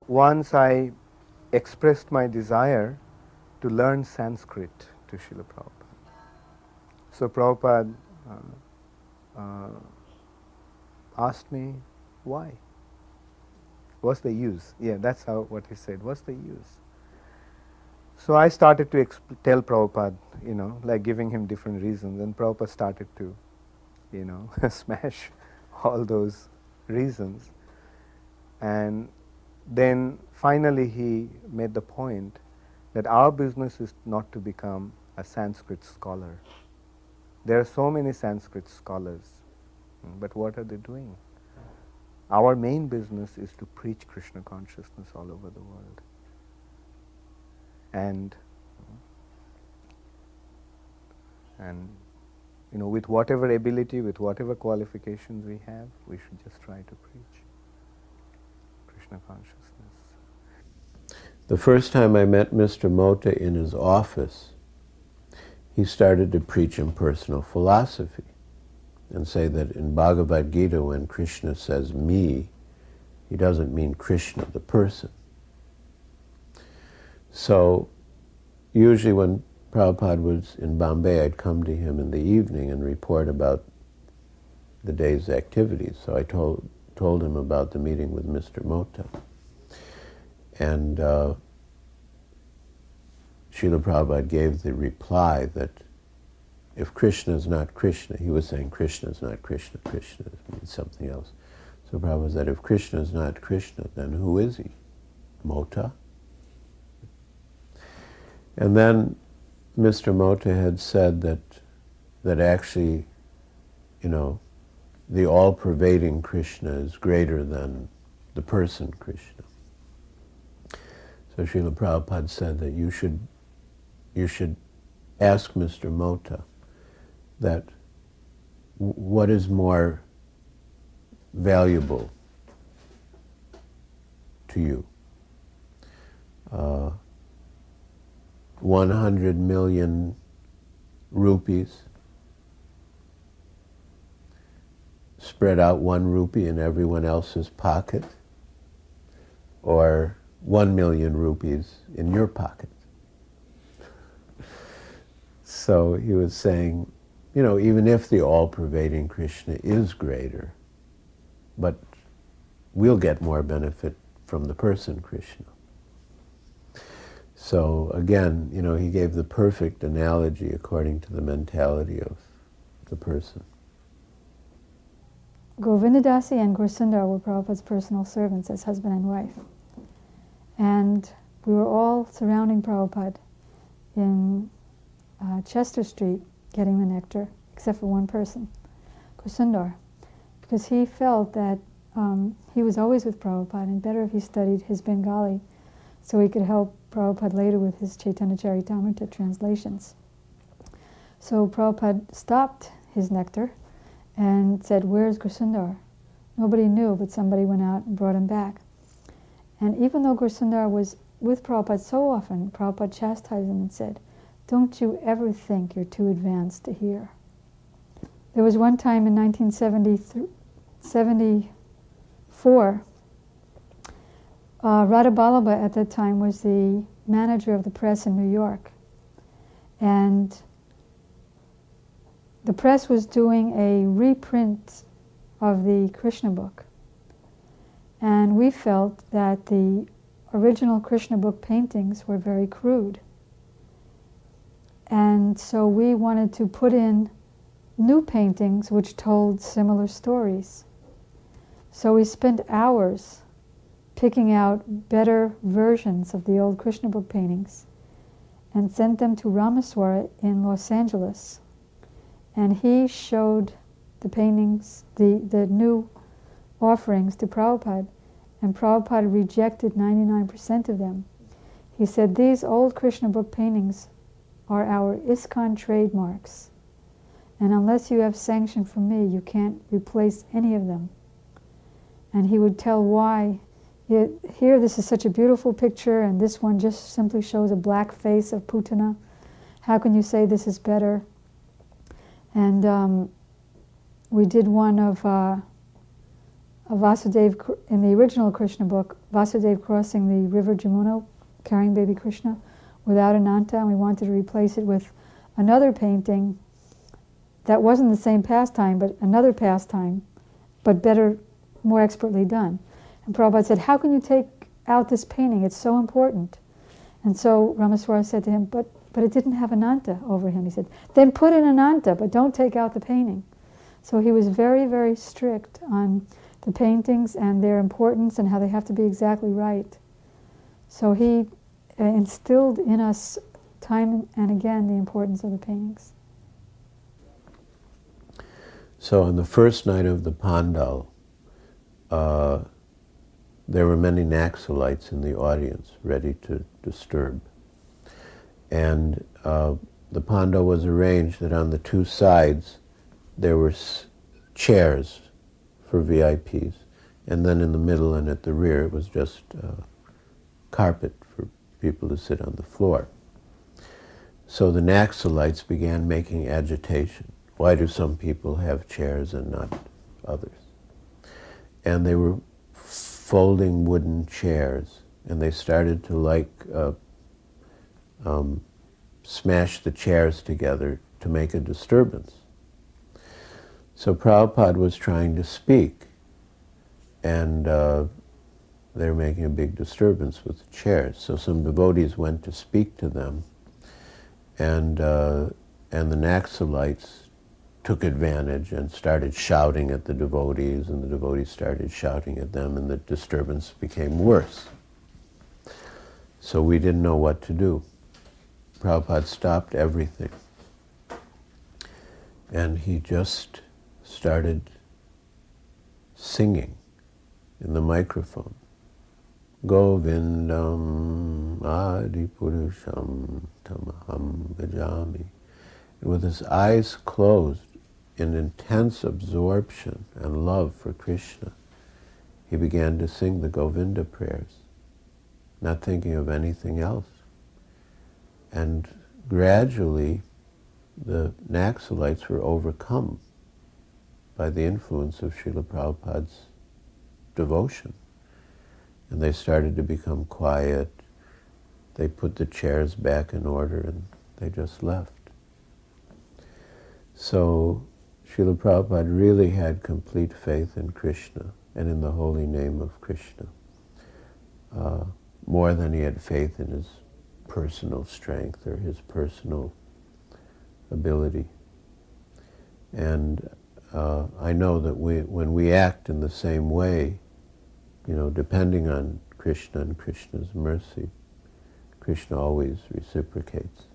once I expressed my desire to learn Sanskrit to Srila Prabhupada. So Prabhupada asked me, why? What's the use? Yeah, that's what he said. What's the use? So I started to tell Prabhupada, like giving him different reasons, and Prabhupada started to, smash all those reasons. And then finally he made the point that our business is not to become a Sanskrit scholar. There are so many Sanskrit scholars, but what are they doing? Our main business is to preach Krishna consciousness all over the world. And with whatever ability, with whatever qualifications we have, we should just try to preach Krishna consciousness. The first time I met Mr. Mota in his office, he started to preach impersonal philosophy and say that in Bhagavad Gita, when Krishna says me, he doesn't mean Krishna, the person. So usually when Prabhupada was in Bombay, I'd come to him in the evening and report about the day's activities. So I told him about the meeting with Mr. Mota. And Srila Prabhupada gave the reply that if Krishna is not Krishna, he was saying Krishna is not Krishna, Krishna means something else. So Prabhupada said, if Krishna is not Krishna, then who is he? Mota? And then Mr. Mota had said that actually, the all-pervading Krishna is greater than the person Krishna. So Srila Prabhupada said that you should ask Mr. Mota that what is more valuable to you? 100 million rupees spread out 1 rupee in everyone else's pocket, or 1 million rupees in your pocket. So he was saying, even if the all-pervading Krishna is greater, but we'll get more benefit from the person Krishna. So again, he gave the perfect analogy according to the mentality of the person. Govindadasi and Gursundar were Prabhupada's personal servants as husband and wife. And we were all surrounding Prabhupada in Chester Street getting the nectar, except for one person, Gursundar, because he felt that he was always with Prabhupada, and better if he studied his Bengali so he could help Prabhupada later with his Chaitanya Charitamrita translations. So Prabhupada stopped his nectar and said, "Where's Gursundar?" Nobody knew, but somebody went out and brought him back. And even though Gursundar was with Prabhupada so often, Prabhupada chastised him and said, "Don't you ever think you're too advanced to hear." There was one time in 1974, Radha Ballabha at that time was the manager of the press in New York. And the press was doing a reprint of the Krishna book. And we felt that the original Krishna book paintings were very crude. And so we wanted to put in new paintings which told similar stories. So we spent hours picking out better versions of the old Krishna book paintings and sent them to Ramaswara in Los Angeles. And he showed the paintings, the new offerings to Prabhupada, and Prabhupada rejected 99% of them. He said, "These old Krishna book paintings are our ISKCON trademarks, and unless you have sanction from me, you can't replace any of them." And he would tell why. Here, this is such a beautiful picture, and this one just simply shows a black face of Putana. How can you say this is better? And we did one of in the original Krishna book, Vasudeva crossing the river Jamuna, carrying baby Krishna, without Ananta, and we wanted to replace it with another painting that wasn't the same pastime, but another pastime, but better, more expertly done. And Prabhupada said, how can you take out this painting? It's so important. And so Ramaswara said to him, but it didn't have Ananta over him. He said, then put in Ananta, but don't take out the painting. So he was very, very strict on the paintings and their importance and how they have to be exactly right. So he instilled in us time and again the importance of the paintings. So on the first night of the Pandal, there were many Naxalites in the audience ready to disturb. And the Pandal was arranged that on the two sides there were chairs for VIPs, and then in the middle and at the rear it was just carpet for people to sit on the floor. So the Naxalites began making agitation. Why do some people have chairs and not others? And they were folding wooden chairs, and they started to smash the chairs together to make a disturbance. So Prabhupada was trying to speak, and they were making a big disturbance with the chairs. So some devotees went to speak to them, and the Naxalites took advantage and started shouting at the devotees, and the devotees started shouting at them, and the disturbance became worse. So we didn't know what to do. Prabhupada stopped everything, and he just started singing in the microphone. Govindam Adipurusham Tamaham Bhajami. And with his eyes closed in intense absorption and love for Krishna, he began to sing the Govinda prayers, not thinking of anything else. And gradually the Naxalites were overcome by the influence of Srila Prabhupada's devotion. And they started to become quiet. They put the chairs back in order and they just left. So Srila Prabhupada really had complete faith in Krishna and in the holy name of Krishna, more than he had faith in his personal strength or his personal ability. And I know that when we act in the same way, depending on Krishna and Krishna's mercy, Krishna always reciprocates.